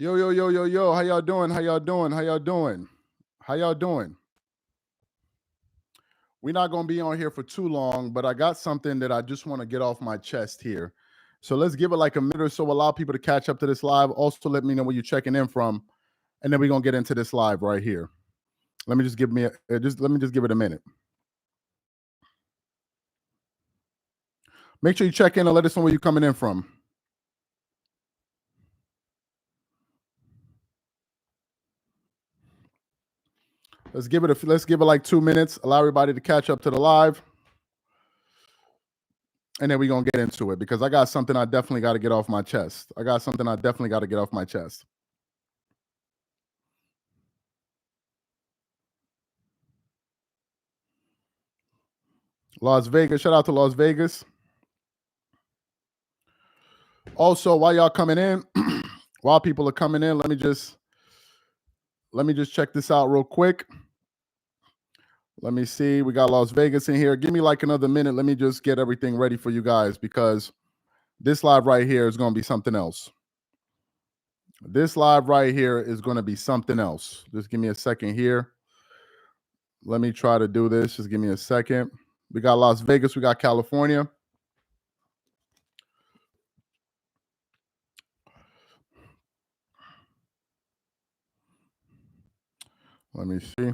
Yo, yo, yo, yo, yo. How y'all doing? How y'all doing? How y'all doing? How y'all doing? We're not going to be on here for too long, but I got something that I just want to get off my chest here. So let's give it like a minute or so, allow people to catch up to this live. Also, let me know where you're checking in from, and then we're going to get into this live right here. Let me just give it a minute. Make sure you check in and let us know where you're coming in from. Let's give it like 2 minutes. Allow everybody to catch up to the live. And then we're going to get into it because I got something I definitely got to get off my chest. Las Vegas. Shout out to Las Vegas. Also, while y'all coming in, while people are coming in, let me just check this out real quick. Let me see. We got Las Vegas in here. Give me like another minute. Let me just get everything ready for you guys because this live right here is going to be something else. Just give me a second here. Let me try to do this. Just give me a second. We got Las Vegas. We got California. Let me see.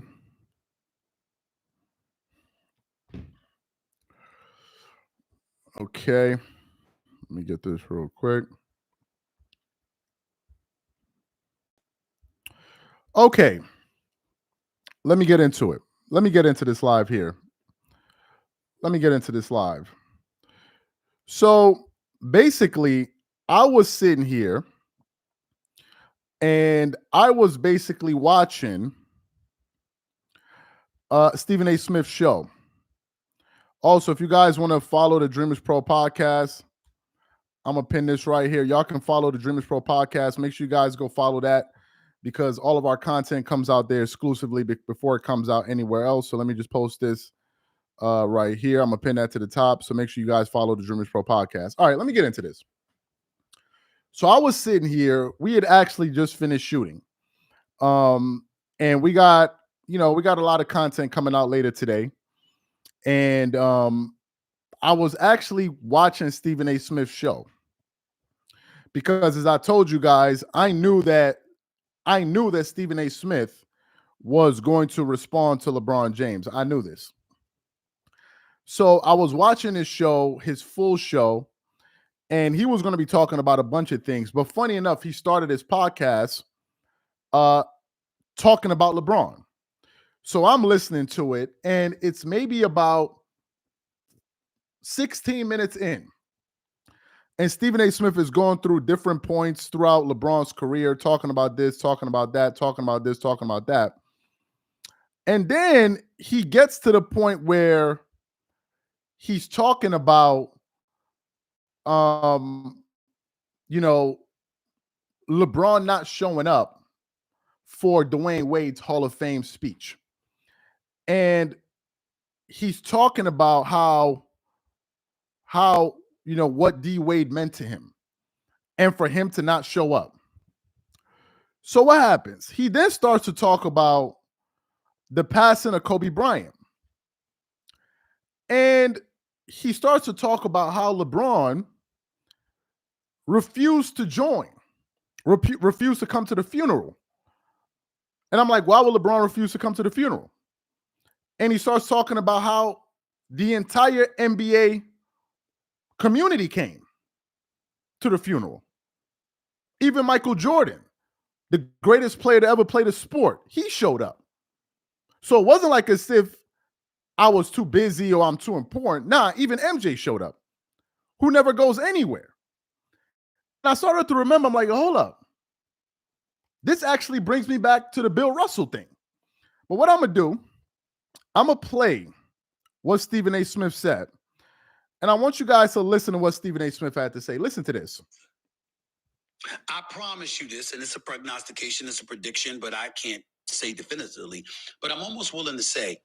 Okay. Let me get this real quick. Okay. Let me get into it. Let me get into this live here. So basically, I was sitting here and I was basically watching Stephen A. Smith's show. Also, if you guys want to follow the Dreamers Pro podcast, I'm going to pin this right here. Y'all can follow the Dreamers Pro podcast. Make sure you guys go follow that because all of our content comes out there exclusively before it comes out anywhere else. So let me just post this right here. I'm going to pin that to the top. So make sure you guys follow the Dreamers Pro podcast. All right, let me get into this. So I was sitting here. We had actually just finished shooting. And we got a lot of content coming out later today. And I was actually watching Stephen A. Smith's show. Because as I told you guys, I knew that Stephen A. Smith was going to respond to LeBron James. I knew this. So I was watching his show, his full show, and he was going to be talking about a bunch of things. But funny enough, he started his podcast talking about LeBron. So I'm listening to it, and it's maybe about 16 minutes in. And Stephen A. Smith is going through different points throughout LeBron's career, talking about this, talking about that, talking about this, talking about that. And then he gets to the point where he's talking about, LeBron not showing up for Dwayne Wade's Hall of Fame speech. And he's talking about how what D Wade meant to him and for him to not show up. So what happens? He then starts to talk about the passing of Kobe Bryant. And he starts to talk about how LeBron refused to join, refused to come to the funeral. And I'm like, why would LeBron refuse to come to the funeral? And he starts talking about how the entire NBA community came to the funeral. Even Michael Jordan, the greatest player to ever play the sport, he showed up. So it wasn't like as if I was too busy or I'm too important. Nah, even MJ showed up, who never goes anywhere. And I started to remember, I'm like, hold up. This actually brings me back to the Bill Russell thing. But what I'm going to do, I'm going to play what Stephen A. Smith said. And I want you guys to listen to what Stephen A. Smith had to say. Listen to this. I promise you this, and it's a prognostication, it's a prediction, but I can't say definitively. But I'm almost willing to say,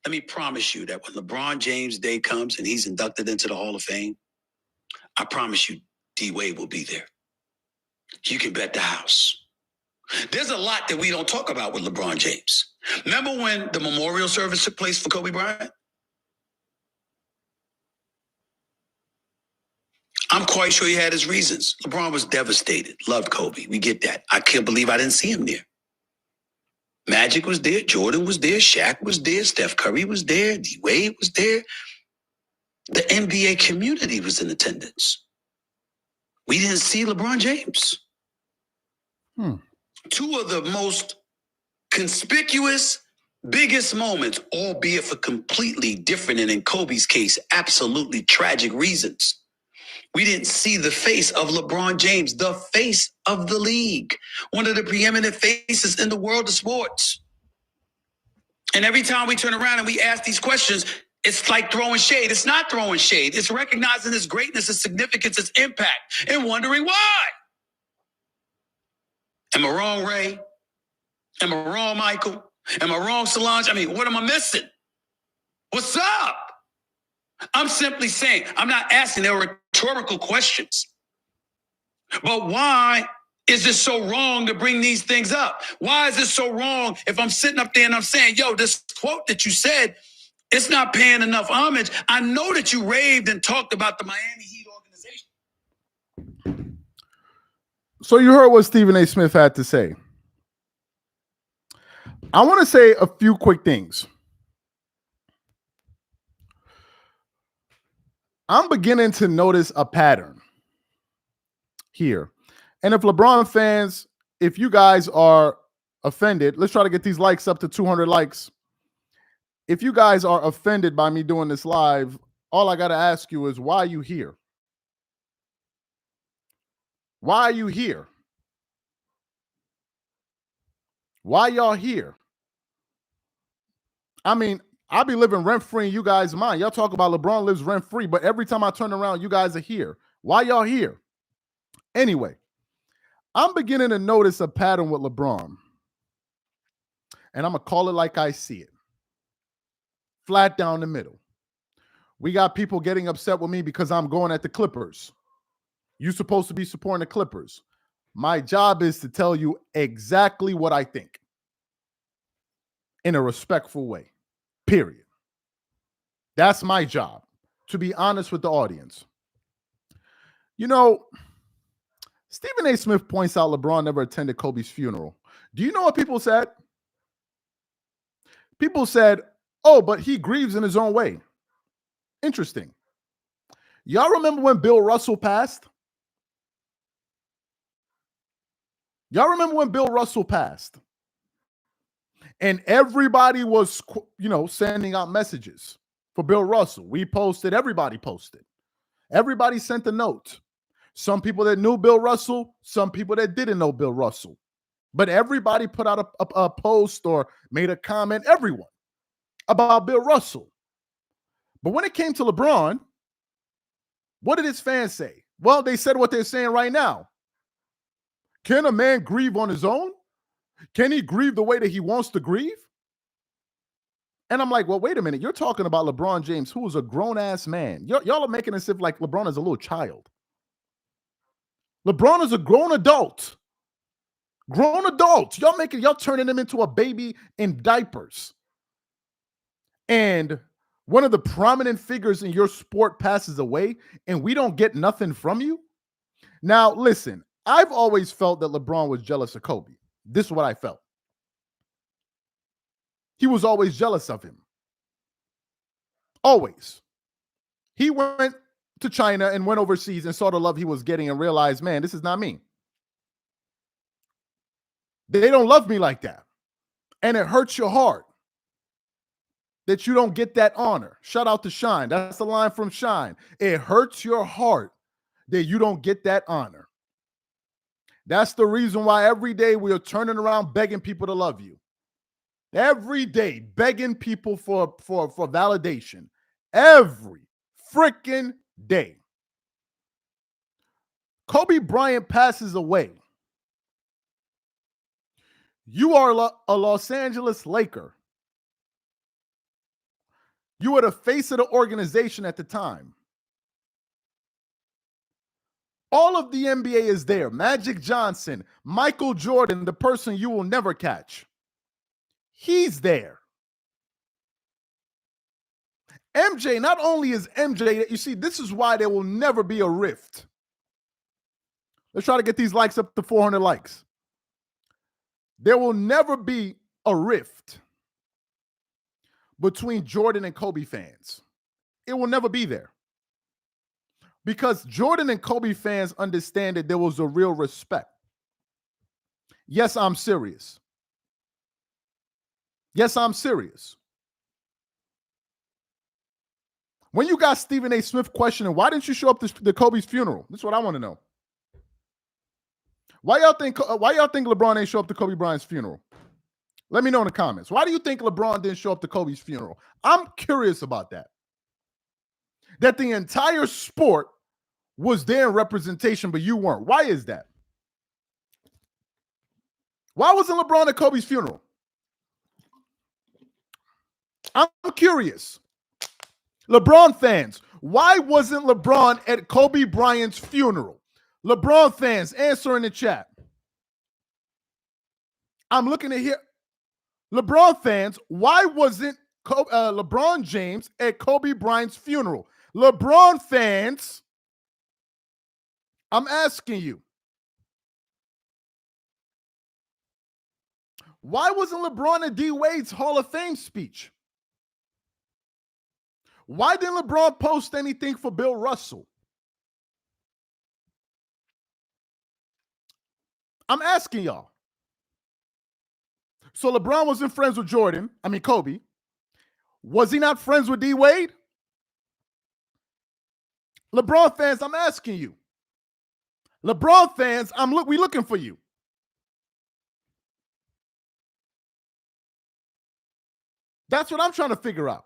let me promise you that when LeBron James' day comes and he's inducted into the Hall of Fame, I promise you D Wade will be there. You can bet the house. There's a lot that we don't talk about with LeBron James. Remember when the memorial service took place for Kobe Bryant? I'm quite sure he had his reasons. LeBron was devastated, loved Kobe. We get that. I can't believe I didn't see him there. Magic was there, Jordan was there, Shaq was there, Steph Curry was there, D Wade was there. The NBA community was in attendance. We didn't see LeBron James. Two of the most conspicuous, biggest moments, albeit for completely different and in Kobe's case, absolutely tragic reasons. We didn't see the face of LeBron James, the face of the league, one of the preeminent faces in the world of sports. And every time we turn around and we ask these questions, it's like throwing shade. It's not throwing shade. It's recognizing his greatness, his significance, his impact, and wondering why. Am I wrong, Ray? Am I wrong, Michael? Am I wrong, Solange? I mean, what am I missing? What's up? I'm simply saying, I'm not asking, they're rhetorical questions. But why is it so wrong to bring these things up? Why is it so wrong if I'm sitting up there and I'm saying, yo, this quote that you said, it's not paying enough homage. I know that you raved and talked about the Miami Heat organization. So you heard what Stephen A. Smith had to say. I want to say a few quick things. I'm beginning to notice a pattern here. And if LeBron fans, if you guys are offended, let's try to get these likes up to 200 likes. If you guys are offended by me doing this live, all I got to ask you is, why are you here? Why are you here? Why y'all here? I mean, I'll be living rent-free in you guys' mind. Y'all talk about LeBron lives rent-free, but every time I turn around, you guys are here. Why y'all here? Anyway, I'm beginning to notice a pattern with LeBron. And I'm going to call it like I see it. Flat down the middle. We got people getting upset with me because I'm going at the Clippers. You're supposed to be supporting the Clippers. My job is to tell you exactly what I think in a respectful way, period. That's my job, to be honest with the audience. You know, Stephen A. Smith points out LeBron never attended Kobe's funeral. Do you know what people said? People said, oh, but he grieves in his own way. Interesting. Y'all remember when Bill Russell passed? Y'all remember when Bill Russell passed? And everybody was, sending out messages for Bill Russell. We posted, everybody posted. Everybody sent a note. Some people that knew Bill Russell, some people that didn't know Bill Russell. But everybody put out a post or made a comment, everyone, about Bill Russell. But when it came to LeBron, what did his fans say? Well, they said what they're saying right now. Can a man grieve on his own? Can he grieve the way that he wants to grieve? And I'm like, well, wait a minute. You're talking about LeBron James, who is a grown-ass man. Y'all are making it seem like LeBron is a little child. LeBron is a grown adult. Grown adult. Y'all turning him into a baby in diapers. And one of the prominent figures in your sport passes away and we don't get nothing from you? Now, listen, I've always felt that LeBron was jealous of Kobe. This is what I felt. He was always jealous of him. Always. He went to China and went overseas and saw the love he was getting and realized, man, this is not me. They don't love me like that. And it hurts your heart that you don't get that honor. Shout out to Shine. That's the line from Shine. It hurts your heart that you don't get that honor. That's the reason why every day we are turning around begging people to love you. Every day begging people for validation. Every freaking day. Kobe Bryant passes away. You are a Los Angeles Laker. You were the face of the organization at the time. All of the NBA is there. Magic Johnson, Michael Jordan, the person you will never catch. He's there. MJ, not only is MJ, you see, this is why there will never be a rift. Let's try to get these likes up to 400 likes. There will never be a rift between Jordan and Kobe fans. It will never be there. Because Jordan and Kobe fans understand that there was a real respect. Yes, I'm serious. Yes, I'm serious. When you got Stephen A. Smith questioning, why didn't you show up to Kobe's funeral? This is what I want to know. Why y'all think LeBron ain't show up to Kobe Bryant's funeral? Let me know in the comments. Why do you think LeBron didn't show up to Kobe's funeral? I'm curious about that. That the entire sport was there in representation, but you weren't. Why is that? Why wasn't LeBron at Kobe's funeral? I'm curious. LeBron fans, why wasn't LeBron at Kobe Bryant's funeral? LeBron fans, answer in the chat. I'm looking to hear. LeBron fans, why wasn't LeBron James at Kobe Bryant's funeral? LeBron fans, I'm asking you. Why wasn't LeBron at D. Wade's Hall of Fame speech? Why didn't LeBron post anything for Bill Russell? I'm asking y'all. So LeBron wasn't friends with Kobe. Was he not friends with D. Wade? LeBron fans, I'm asking you. LeBron fans, we looking for you. That's what I'm trying to figure out.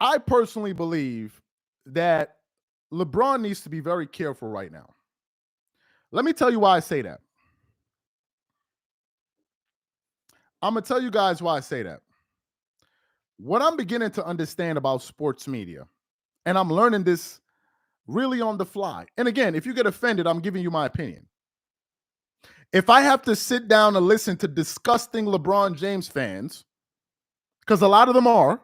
I personally believe that LeBron needs to be very careful right now. Let me tell you why I say that. I'm going to tell you guys why I say that. What I'm beginning to understand about sports media, and I'm learning this really on the fly. And again, if you get offended, I'm giving you my opinion. If I have to sit down and listen to disgusting LeBron James fans, because a lot of them are,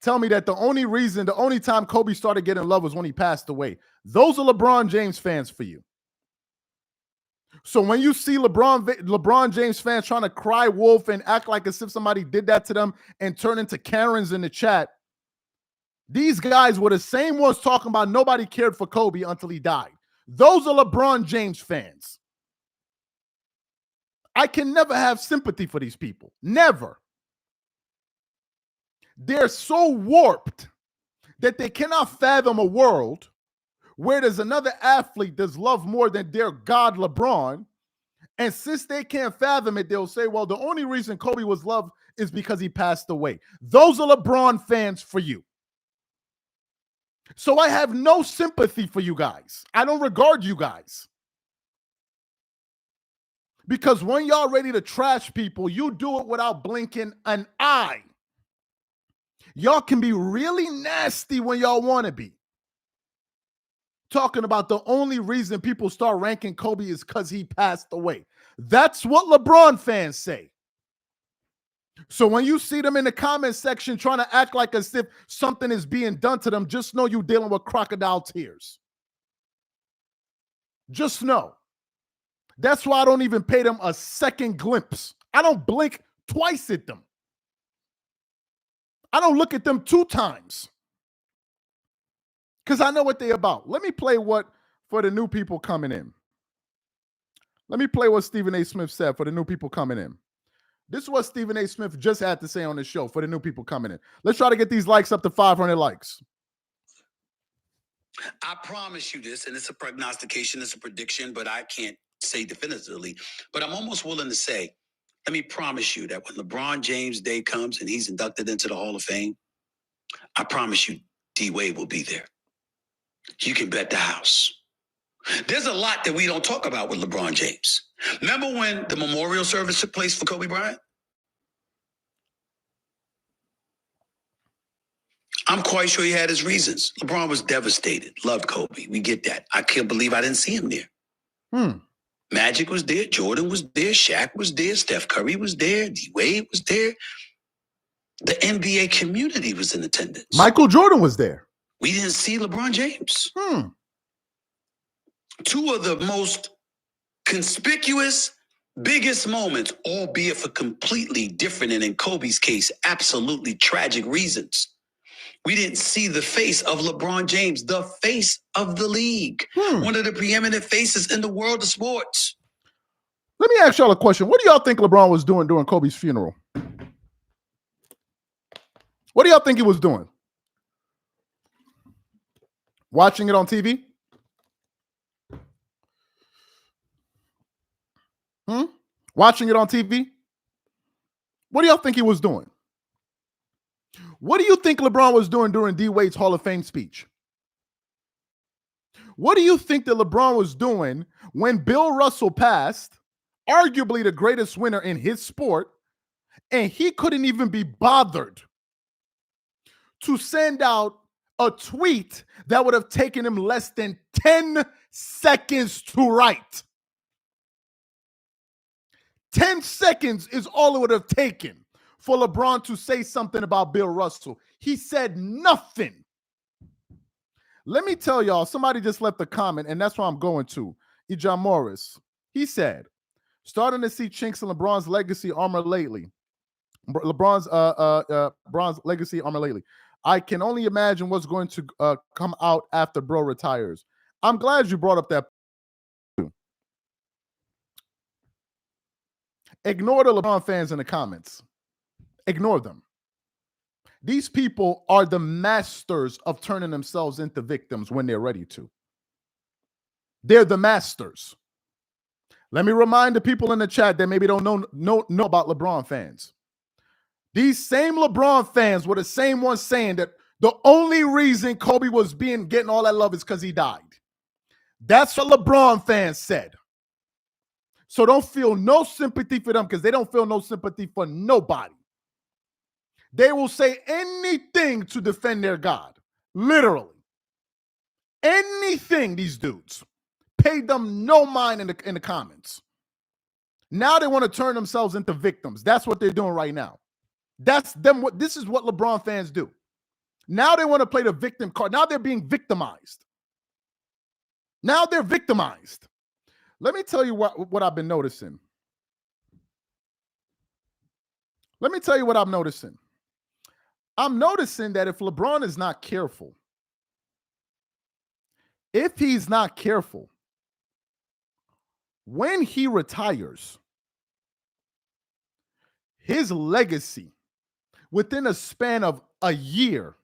tell me that the only time Kobe started getting love was when he passed away. Those are LeBron James fans for you. So when you see LeBron James fans trying to cry wolf and act like as if somebody did that to them and turn into Karens in the chat, these guys were the same ones talking about nobody cared for Kobe until he died. Those are LeBron James fans. I can never have sympathy for these people. Never. They're so warped that they cannot fathom a world where there's another athlete that's loved more than their God, LeBron. And since they can't fathom it, they'll say, well, the only reason Kobe was loved is because he passed away. Those are LeBron fans for you. So I have no sympathy for you guys. I don't regard you guys. Because when y'all ready to trash people, you do it without blinking an eye. Y'all can be really nasty when y'all want to be. Talking about the only reason people start ranking Kobe is because he passed away. That's what LeBron fans say. So when you see them in the comment section trying to act like as if something is being done to them, just know you're dealing with crocodile tears. Just know. That's why I don't even pay them a second glimpse. I don't blink twice at them. I don't look at them 2 times. Because I know what they're about. Let me play what for the new people coming in. Let me play what Stephen A. Smith said for the new people coming in. This is what Stephen A. Smith just had to say on the show for the new people coming in. Let's try to get these likes up to 500 likes. I promise you this, and it's a prognostication, it's a prediction, but I can't say definitively. But I'm almost willing to say, let me promise you that when LeBron James Day comes and he's inducted into the Hall of Fame, I promise you D. Wade will be there. You can bet the house. There's a lot that we don't talk about with LeBron James. Remember when the memorial service took place for Kobe Bryant? I'm quite sure he had his reasons. LeBron was devastated. Loved Kobe. We get that. I can't believe I didn't see him there. Magic was there. Jordan was there. Shaq was there. Steph Curry was there. D. Wade was there. The NBA community was in attendance. Michael Jordan was there. We didn't see LeBron James. Two of the most conspicuous, biggest moments, albeit for completely different, and in Kobe's case, absolutely tragic reasons. We didn't see the face of LeBron James, the face of the league, one of the preeminent faces in the world of sports. Let me ask y'all a question. What do y'all think LeBron was doing during Kobe's funeral? What do y'all think he was doing? Watching it on TV? Watching it on TV? What do y'all think he was doing? What do you think LeBron was doing during D. Wade's Hall of Fame speech? What do you think that LeBron was doing when Bill Russell passed, arguably the greatest winner in his sport, and he couldn't even be bothered to send out a tweet that would have taken him less than 10 seconds to write? 10 seconds is all it would have taken for LeBron to say something about Bill Russell. He said nothing. Let me tell y'all, somebody just left a comment, and that's what I'm going to. Ejon Morris. He said, starting to see chinks in LeBron's legacy armor lately. LeBron's legacy armor lately. I can only imagine what's going to come out after bro retires. I'm glad you brought up that. Ignore the LeBron fans in the comments. Ignore them. These people are the masters of turning themselves into victims when they're ready to. They're the masters. Let me remind the people in the chat that maybe don't know about LeBron fans. These same LeBron fans were the same ones saying that the only reason Kobe was getting all that love is because he died. That's what LeBron fans said. So don't feel no sympathy for them, because they don't feel no sympathy for nobody. They will say anything to defend their God. Literally. Anything, these dudes. Pay them no mind in the comments. Now they want to turn themselves into victims. That's what they're doing right now. That's them. This is what LeBron fans do. Now they want to play the victim card. Now they're being victimized. Now they're victimized. Let me tell you what I've been noticing. Let me tell you what I'm noticing. I'm noticing that if LeBron is not careful, if he's not careful, when he retires, his legacy within a span of a year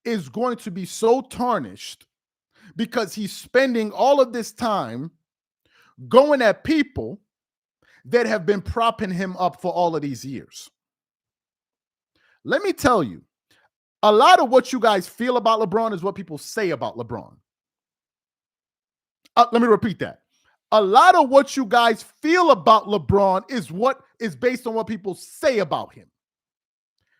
is going to be so tarnished, because he's spending all of this time going at people that have been propping him up for all of these years. Let me tell you, a lot of what you guys feel about LeBron is what people say about LeBron. Let me repeat that. A lot of what you guys feel about LeBron is what is based on what people say about him.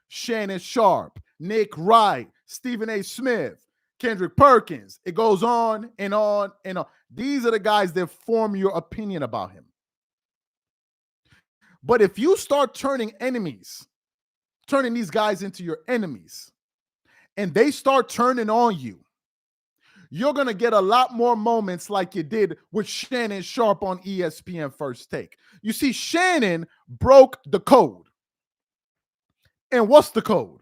Shannon Sharp, Nick Wright, Stephen A. Smith, Kendrick Perkins. It goes on and on and on. These are the guys that form your opinion about him. But if you start turning these guys into your enemies, and they start turning on you, you're going to get a lot more moments like you did with Shannon Sharp on ESPN First Take. You see, Shannon broke the code. And what's the code?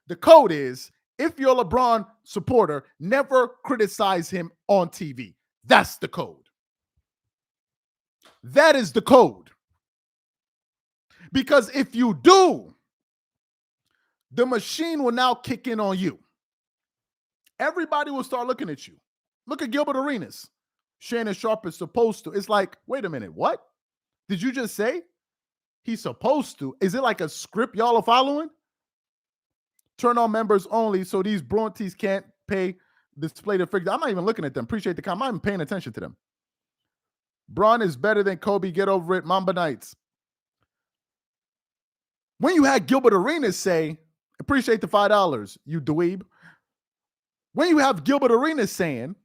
The code is, if you're a LeBron supporter, never criticize him on TV. That's the code. That is the code. Because if you do, the machine will now kick in on you. Everybody will start looking at you. Look at Gilbert Arenas. Shannon Sharp is supposed to. It's like, wait a minute, what? Did you just say he's supposed to? Is it like a script y'all are following? Turn on members only so these Brontes can't display their figure. I'm not even looking at them. Appreciate the comment. I'm not even paying attention to them. Bron is better than Kobe. Get over it. Mamba Knights. When you had Gilbert Arenas say, Appreciate the $5, you dweeb. When you have Gilbert Arenas saying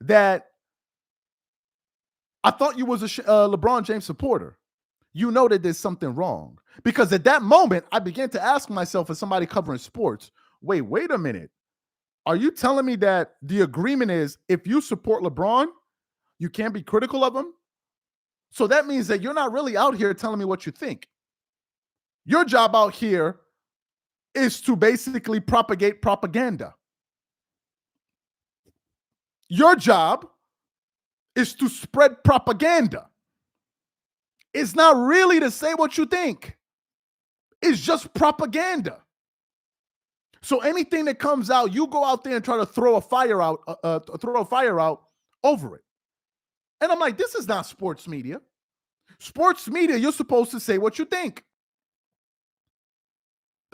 that I thought you was a LeBron James supporter, you know that there's something wrong. Because at that moment, I began to ask myself, as somebody covering sports, wait a minute. Are you telling me that the agreement is if you support LeBron, you can't be critical of him? So that means that you're not really out here telling me what you think. Your job out here is to basically propagate propaganda. Your job is to spread propaganda. It's not really to say what you think. It's just propaganda. So anything that comes out, you go out there and try to throw a fire out over it. And I'm like, this is not sports media. Sports media, you're supposed to say what you think.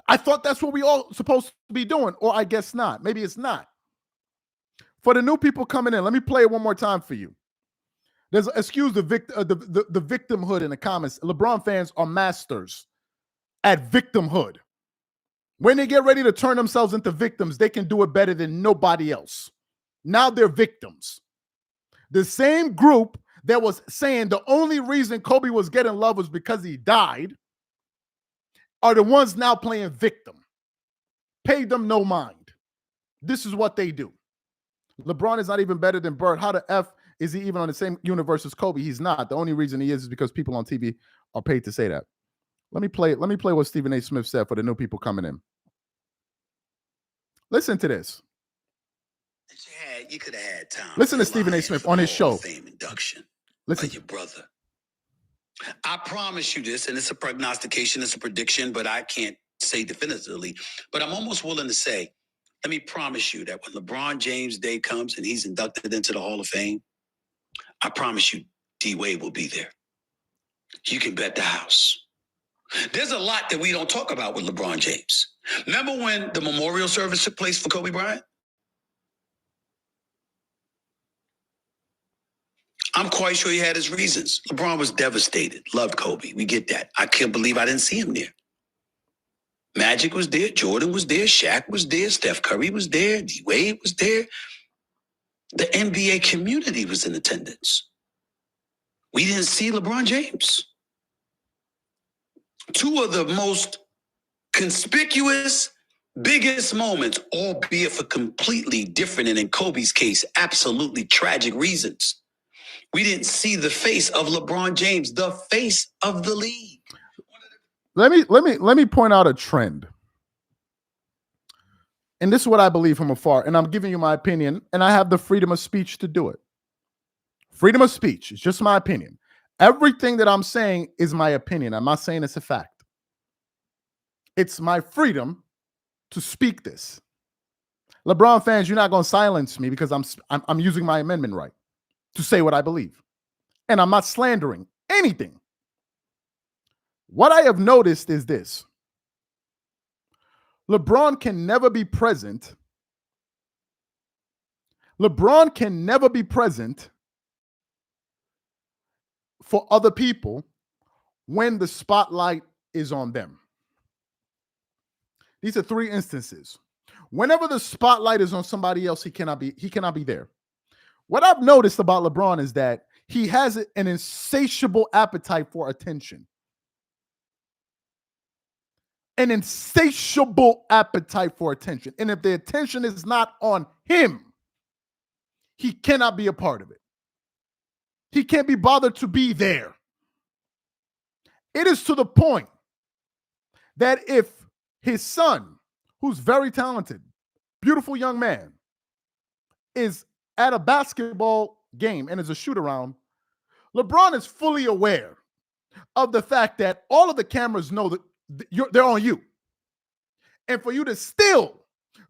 I thought that's what we all supposed to be doing, or I guess not. Maybe it's not. For the new people coming in, let me play it one more time for you. There's excuse the victimhood in the comments. LeBron fans are masters at victimhood. When they get ready to turn themselves into victims, they can do it better than nobody else. Now they're victims. The same group that was saying the only reason Kobe was getting love was because he died are the ones now playing victim. Pay them no mind. This is what they do. LeBron is not even better than Bird. How the F is he even on the same universe as Kobe? He's not. The only reason he is because people on TV are paid to say that. Let me play what Stephen A. Smith said for the new people coming in. Listen to this. You could have had time. Listen to Stephen A. Smith on his show. Fame induction. Listen by your brother. I promise you this, and it's a prognostication, it's a prediction, but I can't say definitively. But I'm almost willing to say, let me promise you that when LeBron James Day comes and he's inducted into the Hall of Fame, I promise you D-Wade will be there. You can bet the house. There's a lot that we don't talk about with LeBron James. Remember when the memorial service took place for Kobe Bryant? I'm quite sure he had his reasons. LeBron was devastated, loved Kobe. We get that. I can't believe I didn't see him there. Magic was there. Jordan was there. Shaq was there. Steph Curry was there. D-Wade was there. The NBA community was in attendance. We didn't see LeBron James. Two of the most conspicuous, biggest moments, albeit for completely different, and in Kobe's case, absolutely tragic reasons. We didn't see the face of LeBron James, the face of the league. Let me point out a trend. And this is what I believe from afar. And I'm giving you my opinion, and I have the freedom of speech to do it. Freedom of speech. It's just my opinion. Everything that I'm saying is my opinion. I'm not saying it's a fact. It's my freedom to speak this. LeBron fans, you're not going to silence me because I'm using my amendment right to say what I believe. And I'm not slandering anything. What I have noticed is this. LeBron can never be present. LeBron can never be present for other people when the spotlight is on them. These are three instances. Whenever the spotlight is on somebody else, he cannot be there. What I've noticed about LeBron is that he has an insatiable appetite for attention. An insatiable appetite for attention. And if the attention is not on him, he cannot be a part of it. He can't be bothered to be there. It is to the point that if his son, who's very talented, beautiful young man, is at a basketball game and is a shoot-around, LeBron is fully aware of the fact that all of the cameras know that they're on you. And for you to still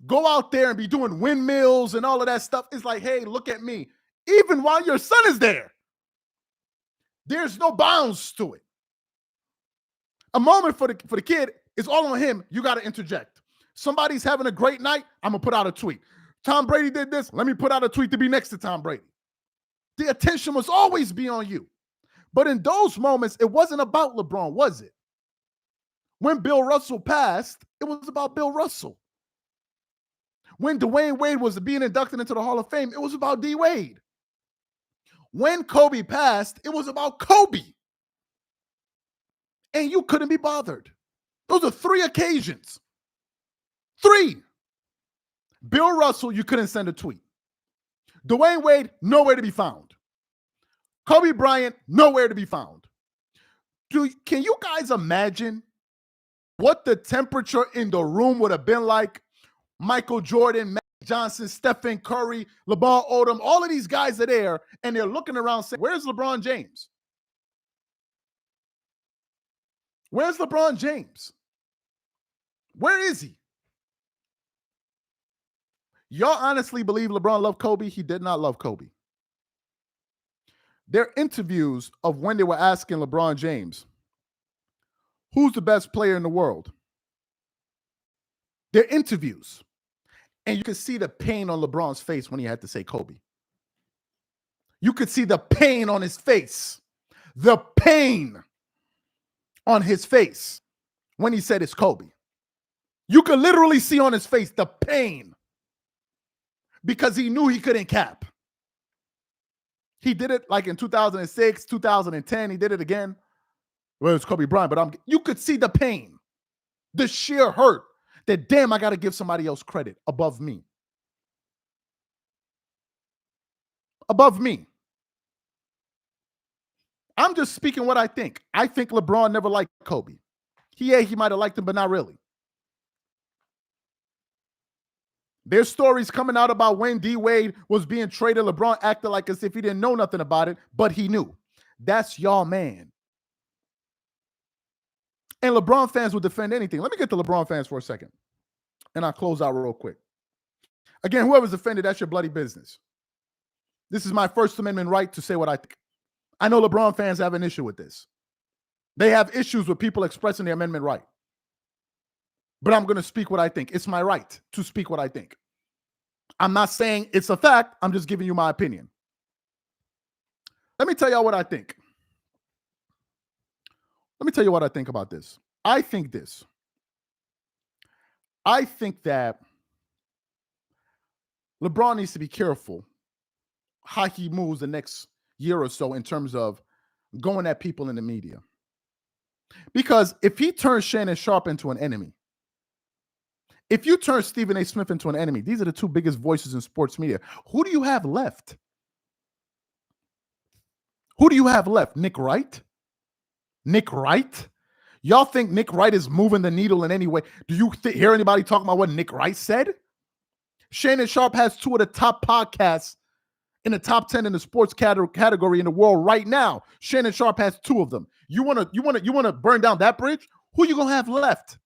go out there and be doing windmills and all of that stuff, it's like, hey, look at me. Even while your son is there, there's no bounds to it. A moment for the kid is all on him. You got to interject. Somebody's having a great night, I'm going to put out a tweet. Tom Brady did this. Let me put out a tweet to be next to Tom Brady. The attention must always be on you. But in those moments, it wasn't about LeBron, was it? When Bill Russell passed, it was about Bill Russell. When Dwayne Wade was being inducted into the Hall of Fame, it was about D. Wade. When Kobe passed, it was about Kobe. And you couldn't be bothered. Those are 3 occasions. 3. Bill Russell, you couldn't send a tweet. Dwayne Wade, nowhere to be found. Kobe Bryant, nowhere to be found. Can you guys imagine what the temperature in the room would have been like? Michael Jordan, Magic Johnson, Stephen Curry, LeBron Odom, all of these guys are there, and they're looking around saying, where's LeBron James? Where's LeBron James? Where is he? Y'all honestly believe LeBron loved Kobe? He did not love Kobe. There are interviews of when they were asking LeBron James, who's the best player in the world? They're interviews. And you could see the pain on LeBron's face when he had to say Kobe. You could see the pain on his face. The pain on his face when he said it's Kobe. You could literally see on his face the pain because he knew he couldn't cap. He did it like in 2006, 2010. He did it again. Well, it's Kobe Bryant, but you could see the pain, the sheer hurt that, damn, I got to give somebody else credit above me. Above me. I'm just speaking what I think. I think LeBron never liked Kobe. He might have liked him, but not really. There's stories coming out about when D. Wade was being traded. LeBron acted like as if he didn't know nothing about it, but he knew. That's y'all man. And LeBron fans will defend anything. Let me get to LeBron fans for a second, and I'll close out real quick. Again, whoever's offended, that's your bloody business. This is my First Amendment right to say what I think. I know LeBron fans have an issue with this. They have issues with people expressing their amendment right. But I'm going to speak what I think. It's my right to speak what I think. I'm not saying it's a fact. I'm just giving you my opinion. Let me tell y'all what I think. Let me tell you what I think about this. I think this. I think that LeBron needs to be careful how he moves the next year or so in terms of going at people in the media. Because if he turns Shannon Sharpe into an enemy, if you turn Stephen A. Smith into an enemy, these are the 2 biggest voices in sports media. Who do you have left? Who do you have left? Nick Wright? Nick Wright? Y'all think Nick Wright is moving the needle in any way? Do you hear anybody talking about what Nick Wright said? Shannon Sharpe has 2 of the top podcasts in the top 10 in the sports category in the world right now. Shannon Sharpe has 2 of them. You want to burn down that bridge? Who you going to have left?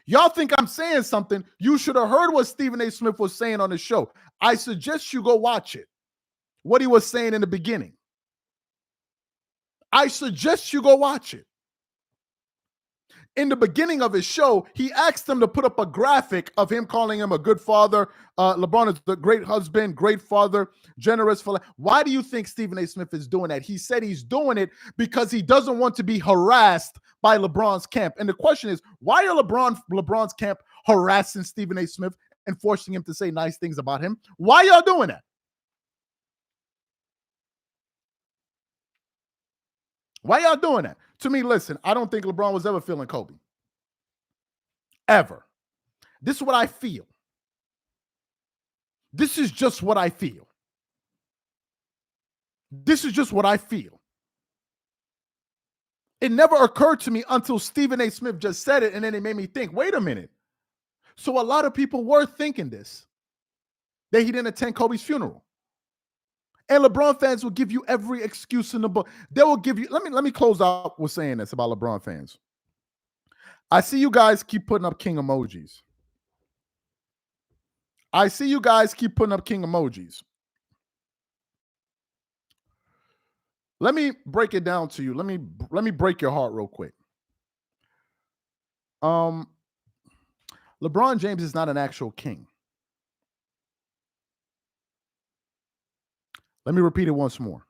Y'all think I'm saying something. You should have heard what Stephen A. Smith was saying on the show. I suggest you go watch it. What he was saying in the beginning. I suggest you go watch it. In the beginning of his show, he asked them to put up a graphic of him calling him a good father. LeBron is a great husband, great father, generous. Why do you think Stephen A. Smith is doing that? He said he's doing it because he doesn't want to be harassed by LeBron's camp. And the question is, why are LeBron's camp harassing Stephen A. Smith and forcing him to say nice things about him? Why y'all doing that? Why y'all doing that? To me, listen, I don't think LeBron was ever feeling Kobe. Ever. This is what I feel. This is just what I feel. This is just what I feel. It never occurred to me until Stephen A. Smith just said it, and then it made me think, wait a minute. So a lot of people were thinking this, that he didn't attend Kobe's funeral. And LeBron fans will give you every excuse in the book. They will give you, let me close out with saying this about LeBron fans. I see you guys keep putting up king emojis. I see you guys keep putting up king emojis. Let me break it down to you. Let me break your heart real quick. LeBron James is not an actual king. Let me repeat it once more.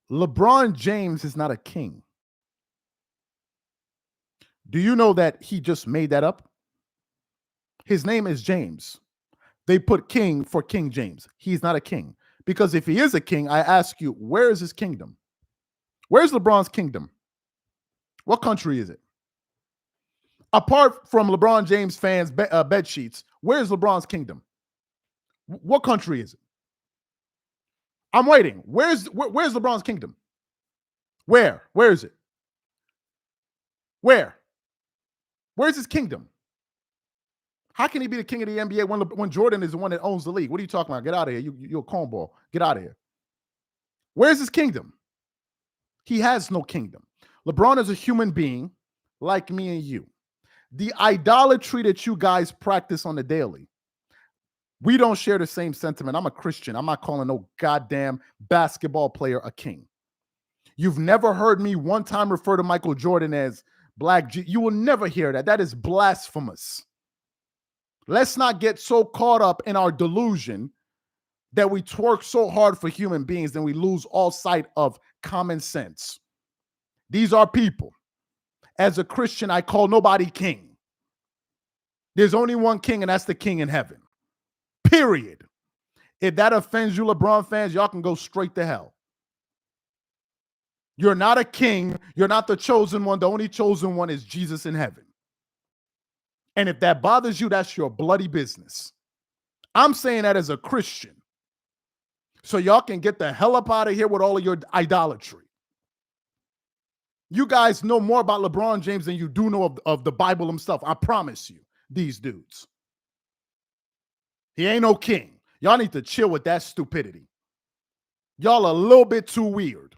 LeBron James is not a king. Do you know that he just made that up? His name is James. They put king for King James. He's not a king. Because if he is a king, I ask you, where is his kingdom? Where's LeBron's kingdom? What country is it? Apart from LeBron James fans' bed sheets, where's LeBron's kingdom? What country is it? I'm waiting. Where's LeBron's kingdom? Where? Where is it? Where? Where's his kingdom? How can he be the king of the NBA when Jordan is the one that owns the league? What are you talking about? Get out of here. You're a cornball. Get out of here. Where's his kingdom? He has no kingdom. LeBron is a human being like me and you. The idolatry that you guys practice on the daily, we don't share the same sentiment. I'm a Christian. I'm not calling no goddamn basketball player a king. You've never heard me one time refer to Michael Jordan as Black G. You will never hear that. That is blasphemous. Let's not get so caught up in our delusion that we twerk so hard for human beings and we lose all sight of common sense. These are people. As a Christian, I call nobody king. There's only one king, and that's the king in heaven. Period. If that offends you, LeBron fans, y'all can go straight to hell. You're not a king. You're not the chosen one. The only chosen one is Jesus in heaven. And if that bothers you, that's your bloody business. I'm saying that as a Christian. So y'all can get the hell up out of here with all of your idolatry. You guys know more about LeBron James than you do know of the Bible himself. I promise you, these dudes. He ain't no king. Y'all need to chill with that stupidity. Y'all a little bit too weird.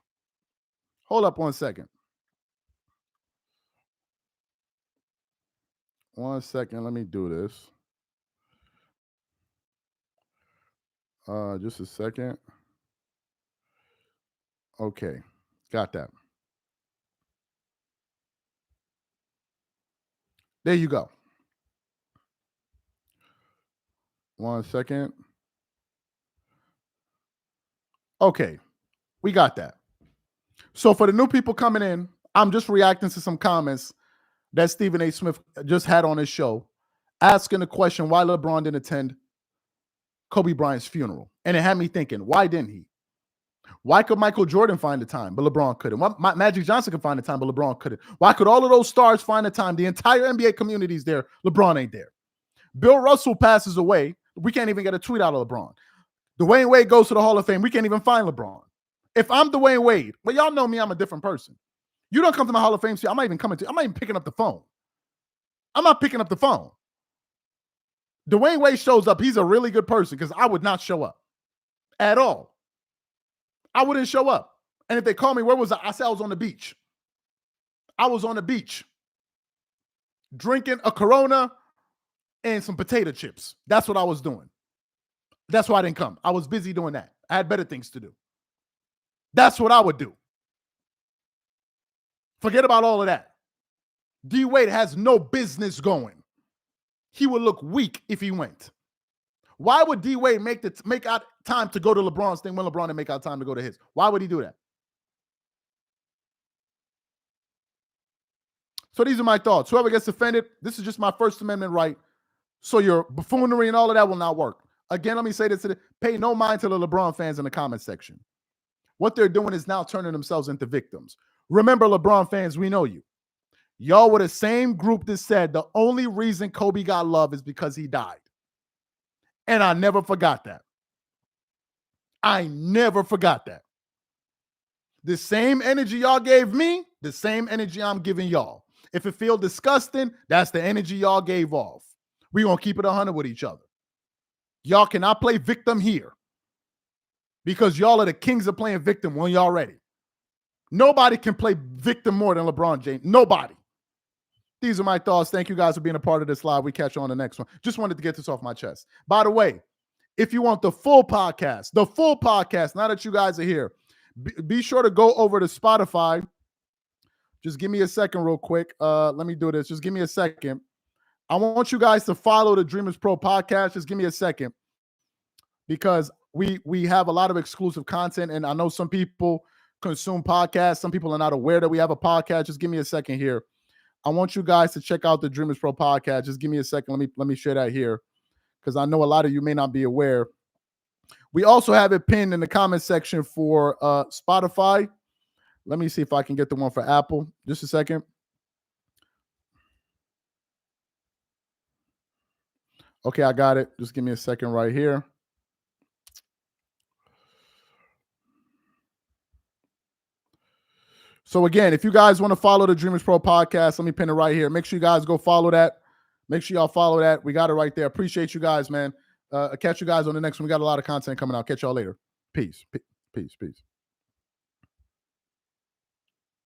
Hold up 1 second. 1 second. Let me do this. Just a second. Okay. Got that. There you go. 1 second. Okay. We got that. So for the new people coming in, I'm just reacting to some comments that Stephen A. Smith just had on his show, asking the question why LeBron didn't attend Kobe Bryant's funeral. And it had me thinking, why didn't he? Why could Michael Jordan find the time, but LeBron couldn't? Why Magic Johnson could find the time, but LeBron couldn't? Why could all of those stars find the time? The entire NBA community is there. LeBron ain't there. Bill Russell passes away. We can't even get a tweet out of LeBron. Dwayne Wade goes to the Hall of Fame. We can't even find LeBron. If I'm Dwayne Wade, well, y'all know me, I'm a different person. You don't come to my Hall of Fame, I'm not even coming to, I'm not even picking up the phone. I'm not picking up the phone. Dwayne Wade shows up. He's a really good person because I would not show up at all. I wouldn't show up. And if they call me, where was I? I said I was on the beach. I was on the beach drinking a Corona and some potato chips. That's what I was doing. That's why I didn't come. I was busy doing that. I had better things to do. That's what I would do. Forget about all of that. D Wade has no business going. He would look weak if he went. Why would D Wade make out time to go to LeBron's thing when LeBron didn't make out time to go to his? Why would he do that? So these are my thoughts. Whoever gets offended, this is just my First Amendment right. So your buffoonery and all of that will not work. Again, let me say this: pay no mind to the LeBron fans in the comment section. What they're doing is now turning themselves into victims. Remember, LeBron fans, we know you. Y'all were the same group that said the only reason Kobe got love is because he died. And I never forgot that. I never forgot that. The same energy y'all gave me, the same energy I'm giving y'all. If it feels disgusting, that's the energy y'all gave off. We're going to keep it 100 with each other. Y'all cannot play victim here because y'all are the kings of playing victim when y'all ready. Nobody can play victim more than LeBron James. Nobody. These are my thoughts. Thank you guys for being a part of this live. We catch you on the next one. Just wanted to get this off my chest. By the way, if you want the full podcast, now that you guys are here, be sure to go over to Spotify. Just give me a second real quick. Let me do this. Just give me a second. I want you guys to follow the Dreamers Pro podcast. Just give me a second because we have a lot of exclusive content, and I know some people consume podcasts. Some people are not aware that we have a podcast. Just give me a second here. I want you guys to check out the Dreamers Pro podcast. Just give me a second. Let me share that here, because I know a lot of you may not be aware. We also have it pinned in the comment section for Spotify. Let me see if I can get the one for Apple. Just a second. Okay, I got it. Just give me a second right here. So again, if you guys want to follow the Dreamers Pro podcast, let me pin it right here. Make sure you guys go follow that. Make sure y'all follow that. We got it right there. Appreciate you guys, man. I'll catch you guys on the next one. We got a lot of content coming out. Catch y'all later. Peace. Peace.